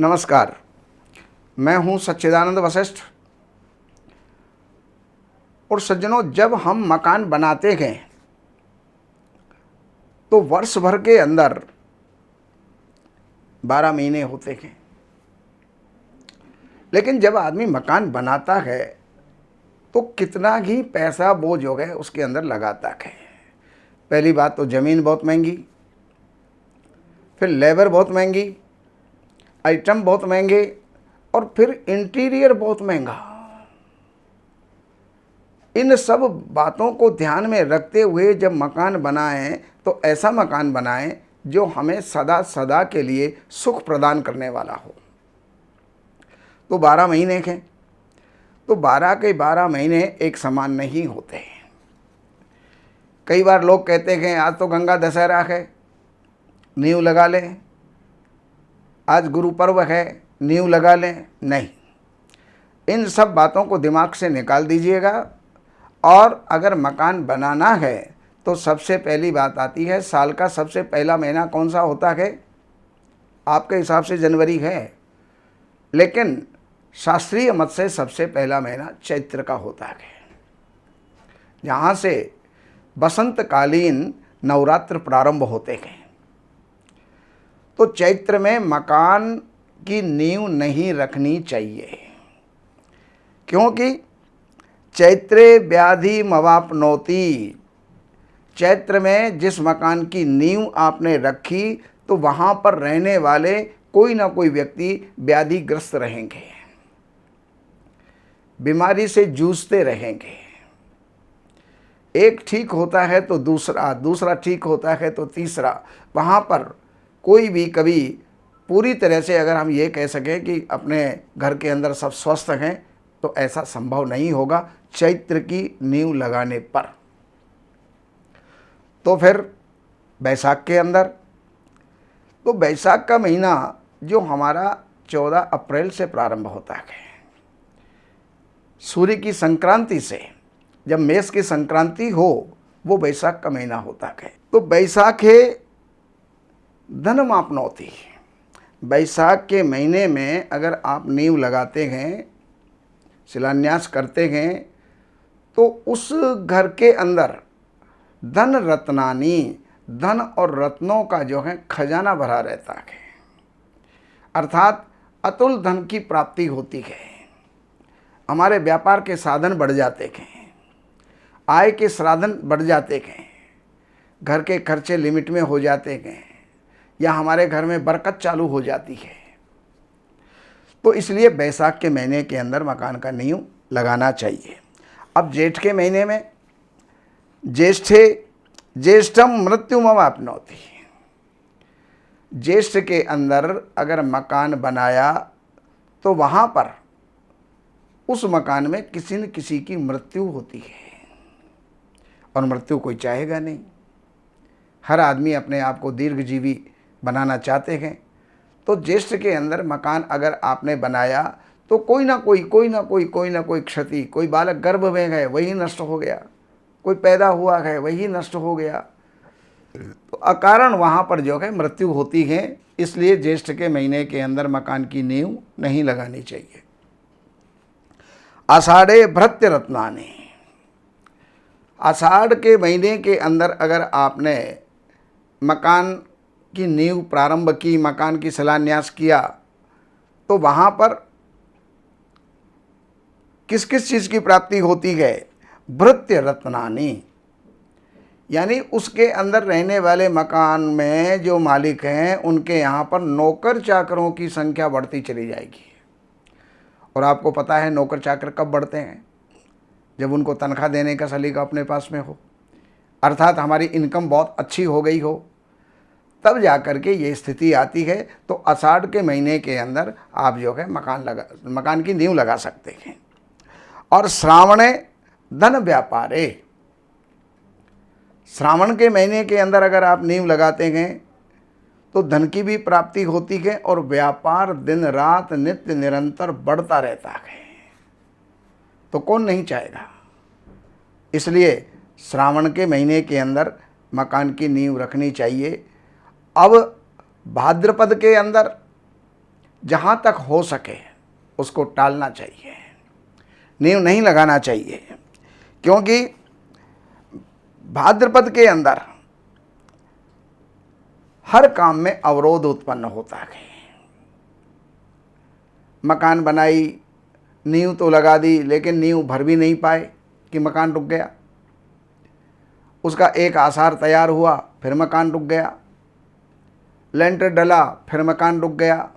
नमस्कार, मैं हूं सच्चिदानंद वशिष्ठ। और सज्जनों, जब हम मकान बनाते हैं तो वर्ष भर के अंदर 12 महीने होते हैं। लेकिन जब आदमी मकान बनाता है तो कितना ही पैसा वो जो है उसके अंदर लगाता है। पहली बात तो ज़मीन बहुत महंगी, फिर लेबर बहुत महंगी, आइटम बहुत महंगे, और फिर इंटीरियर बहुत महंगा। इन सब बातों को ध्यान में रखते हुए जब मकान बनाएं तो ऐसा मकान बनाएं जो हमें सदा सदा के लिए सुख प्रदान करने वाला हो। तो 12 महीने हैं, तो 12 के 12 महीने एक समान नहीं होते। कई बार लोग कहते हैं आज तो गंगा दशहरा है, नींव लगा लें, आज गुरु पर्व है, नींव लगा लें। नहीं, इन सब बातों को दिमाग से निकाल दीजिएगा। और अगर मकान बनाना है तो सबसे पहली बात आती है, साल का सबसे पहला महीना कौन सा होता है? आपके हिसाब से जनवरी है, लेकिन शास्त्रीय मत से सबसे पहला महीना चैत्र का होता है, जहाँ से बसंतकालीन नवरात्र प्रारंभ होते हैं। तो चैत्र में मकान की नींव नहीं रखनी चाहिए, क्योंकि चैत्रे व्याधि मवापनोति। चैत्र में जिस मकान की नींव आपने रखी तो वहाँ पर रहने वाले कोई ना कोई व्यक्ति व्याधिग्रस्त रहेंगे, बीमारी से जूझते रहेंगे। एक ठीक होता है तो दूसरा, दूसरा ठीक होता है तो तीसरा। वहाँ पर कोई भी कभी पूरी तरह से अगर हम ये कह सकें कि अपने घर के अंदर सब स्वस्थ हैं, तो ऐसा संभव नहीं होगा चैत्र की नींव लगाने पर। तो फिर बैसाख के अंदर, तो बैसाख का महीना जो हमारा 14 अप्रैल से प्रारंभ होता है, सूर्य की संक्रांति से, जब मेष की संक्रांति हो वो बैसाख का महीना होता है। तो बैसाख है धन मापनौती। बैसाख के महीने में अगर आप नींव लगाते हैं, शिलान्यास करते हैं, तो उस घर के अंदर धन रत्नानी, धन और रत्नों का जो है खजाना भरा रहता है। अर्थात अतुल धन की प्राप्ति होती है। हमारे व्यापार के साधन बढ़ जाते हैं, आय के साधन बढ़ जाते हैं, घर के खर्चे लिमिट में हो जाते हैं, या हमारे घर में बरकत चालू हो जाती है। तो इसलिए बैसाख के महीने के अंदर मकान का नींव लगाना चाहिए। अब जेठ के महीने में, ज्येष्ठम मृत्युमवाप्नोति। ज्येष्ठ के अंदर अगर मकान बनाया तो वहाँ पर उस मकान में किसी न किसी की मृत्यु होती है, और मृत्यु कोई चाहेगा नहीं। हर आदमी अपने आप को दीर्घजीवी बनाना चाहते हैं। तो ज्येष्ठ के अंदर मकान अगर आपने बनाया तो कोई ना कोई क्षति, कोई बालक गर्भ में है वही नष्ट हो गया, कोई पैदा हुआ है वही नष्ट हो गया, तो अकारण वहाँ पर जो है मृत्यु होती है। इसलिए ज्येष्ठ के महीने के अंदर मकान की नींव नहीं लगानी चाहिए। आषाढ़े भृत्य रत्नानि। आषाढ़ के महीने के अंदर अगर आपने मकान की नींव प्रारंभ की, मकान की शिलान्यास किया, तो वहाँ पर किस किस चीज़ की प्राप्ति होती है? भृत्य रत्नानि, यानी उसके अंदर रहने वाले मकान में जो मालिक हैं उनके यहाँ पर नौकर चाकरों की संख्या बढ़ती चली जाएगी। और आपको पता है नौकर चाकर कब बढ़ते हैं? जब उनको तनख्वाह देने का सलीका अपने पास में हो, अर्थात हमारी इनकम बहुत अच्छी हो गई हो, तब जा कर के ये स्थिति आती है। तो आषाढ़ के महीने के अंदर आप जो है मकान की नींव लगा सकते हैं। और श्रावणे धन व्यापारे। श्रावण के महीने के अंदर अगर आप नींव लगाते हैं तो धन की भी प्राप्ति होती है, और व्यापार दिन रात नित्य निरंतर बढ़ता रहता है। तो कौन नहीं चाहेगा? इसलिए श्रावण के महीने के अंदर मकान की नींव रखनी चाहिए। अब भाद्रपद के अंदर जहाँ तक हो सके उसको टालना चाहिए, नींव नहीं लगाना चाहिए, क्योंकि भाद्रपद के अंदर हर काम में अवरोध उत्पन्न होता है। मकान बनाई, नींव तो लगा दी, लेकिन नींव भर भी नहीं पाए कि मकान रुक गया। उसका एक आसार तैयार हुआ, फिर मकान रुक गया। लेंटर डला, फिर मकान रुक गया।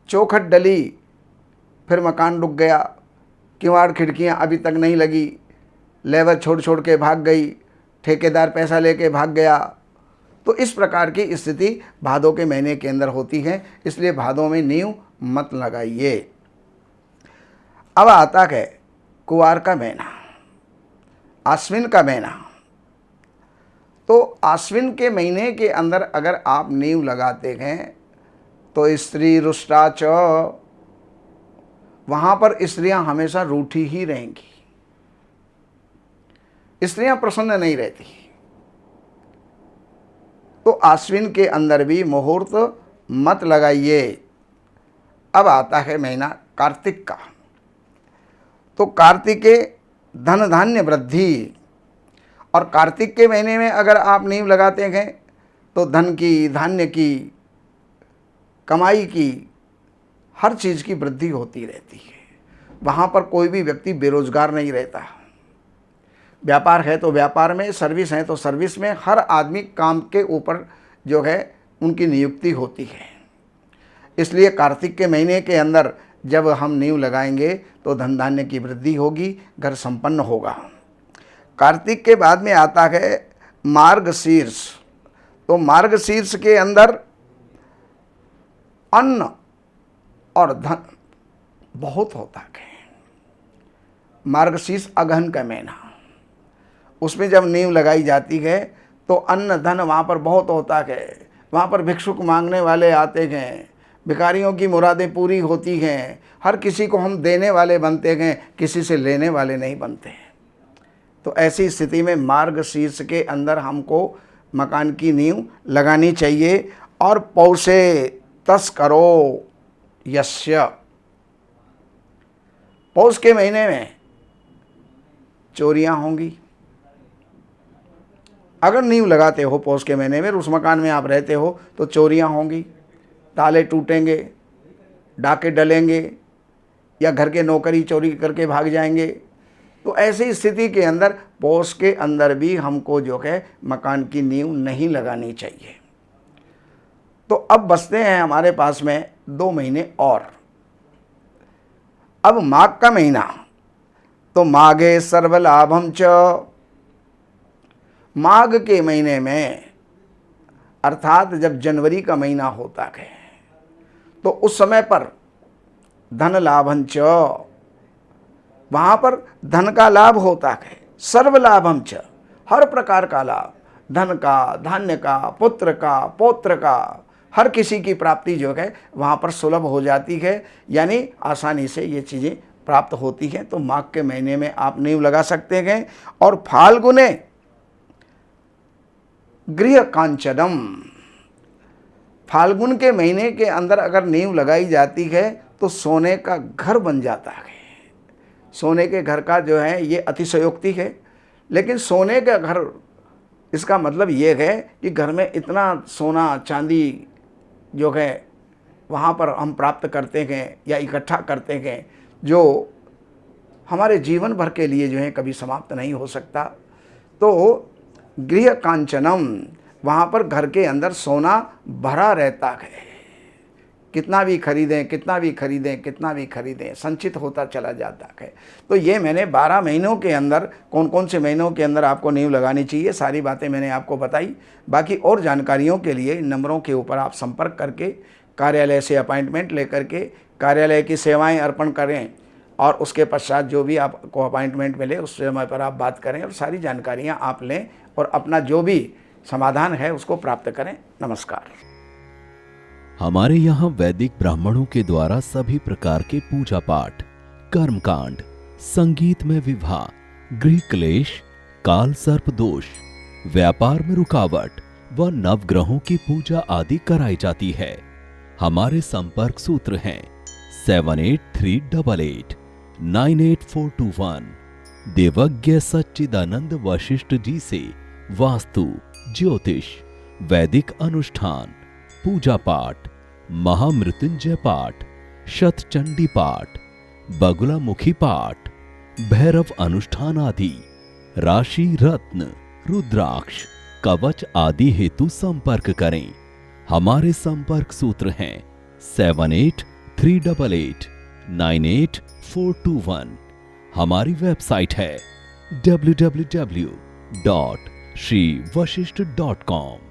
चौखट डली, फिर मकान रुक गया। किवाड़ खिड़कियां अभी तक नहीं लगी, लेबर छोड़ छोड़ के भाग गई, ठेकेदार पैसा लेके भाग गया। तो इस प्रकार की स्थिति भादों के महीने के अंदर होती है, इसलिए भादों में नींव मत लगाइए। अब आता है कुवार का महीना, आश्विन का महीना। तो आश्विन के महीने के अंदर अगर आप नींव लगाते हैं तो स्त्री रुष्टा च, वहां पर स्त्रियां हमेशा रूठी ही रहेंगी, स्त्रियां प्रसन्न नहीं रहती। तो आश्विन के अंदर भी मुहूर्त मत लगाइए। अब आता है महीना कार्तिक का। तो कार्तिक के धन धान्य वृद्धि, और कार्तिक के महीने में अगर आप नींव लगाते हैं तो धन की, धान्य की, कमाई की, हर चीज़ की वृद्धि होती रहती है। वहाँ पर कोई भी व्यक्ति बेरोजगार नहीं रहता। व्यापार है तो व्यापार में, सर्विस है तो सर्विस में, हर आदमी काम के ऊपर जो है उनकी नियुक्ति होती है। इसलिए कार्तिक के महीने के अंदर जब हम नींव लगाएंगे तो धन धान्य की वृद्धि होगी, घर संपन्न होगा। कार्तिक के बाद में आता है मार्गशीर्ष। तो मार्गशीर्ष के अंदर अन्न और धन बहुत होता है। मार्गशीर्ष अगहन का महीना, उसमें जब नींव लगाई जाती है तो अन्न धन वहाँ पर बहुत होता है। वहाँ पर भिक्षुक मांगने वाले आते हैं, भिखारियों की मुरादें पूरी होती हैं, हर किसी को हम देने वाले बनते हैं, किसी से लेने वाले नहीं बनते हैं। तो ऐसी स्थिति में मार्गशीर्ष के अंदर हमको मकान की नींव लगानी चाहिए। और पौषे तस्करो यस्य, पौष के महीने में चोरियां होंगी। अगर नींव लगाते हो पौष के महीने में, उस मकान में आप रहते हो, तो चोरियां होंगी, ताले टूटेंगे, डाके डलेंगे, या घर के नौकरी चोरी करके भाग जाएंगे। तो ऐसी स्थिति के अंदर पौष के अंदर भी हमको जो है मकान की नींव नहीं लगानी चाहिए। तो अब बचते हैं हमारे पास में 2 महीने और। अब माघ का महीना, तो माघे सर्वलाभम च। माघ के महीने में, अर्थात जब जनवरी का महीना होता है, तो उस समय पर धन लाभं च, वहाँ पर धन का लाभ होता है। सर्व लाभं च, हर प्रकार का लाभ, धन का, धान्य का, पुत्र का, पौत्र का, हर किसी की प्राप्ति जो है वहाँ पर सुलभ हो जाती है, यानी आसानी से ये चीज़ें प्राप्त होती हैं। तो माघ के महीने में आप नींव लगा सकते हैं। और फाल्गुने गृह कांचनम, फाल्गुन के महीने के अंदर अगर नींव लगाई जाती है तो सोने का घर बन जाता है। सोने के घर का जो है ये अतिशयोक्ति है, लेकिन सोने का घर, इसका मतलब ये है कि घर में इतना सोना चांदी जो है वहाँ पर हम प्राप्त करते हैं या इकट्ठा करते हैं, जो हमारे जीवन भर के लिए जो है कभी समाप्त नहीं हो सकता। तो गृह कांचनम, वहाँ पर घर के अंदर सोना भरा रहता है। कितना भी खरीदें, कितना भी खरीदें, कितना भी खरीदें, संचित होता चला जाता है। तो ये मैंने 12 महीनों के अंदर कौन कौन से महीनों के अंदर आपको नींव लगानी चाहिए, सारी बातें मैंने आपको बताई। बाकी और जानकारियों के लिए इन नंबरों के ऊपर आप संपर्क करके कार्यालय से अपॉइंटमेंट लेकर के कार्यालय की सेवाएं अर्पण करें, और उसके पश्चात जो भी आपको अपॉइंटमेंट मिले उस समय पर आप बात करें और सारी जानकारियाँ आप लें और अपना जो भी समाधान है उसको प्राप्त करें। नमस्कार। हमारे यहाँ वैदिक ब्राह्मणों के द्वारा सभी प्रकार के पूजा पाठ, कर्मकांड, संगीत में विवाह, गृह क्लेश, काल सर्प दोष, व्यापार में रुकावट व नवग्रहों की पूजा आदि कराई जाती है। हमारे संपर्क सूत्र हैं 7838898421। देवज्ञ सच्चिदानंद वशिष्ठ जी से वास्तु, ज्योतिष, वैदिक अनुष्ठान, पूजा पाठ, महामृत्युंजय पाठ, शतचंडी पाठ, बगुलामुखी पाठ, भैरव अनुष्ठान आदि, राशि रत्न, रुद्राक्ष, कवच आदि हेतु संपर्क करें। हमारे संपर्क सूत्र हैं 7838898421। हमारी वेबसाइट है www.shrivashishth.com।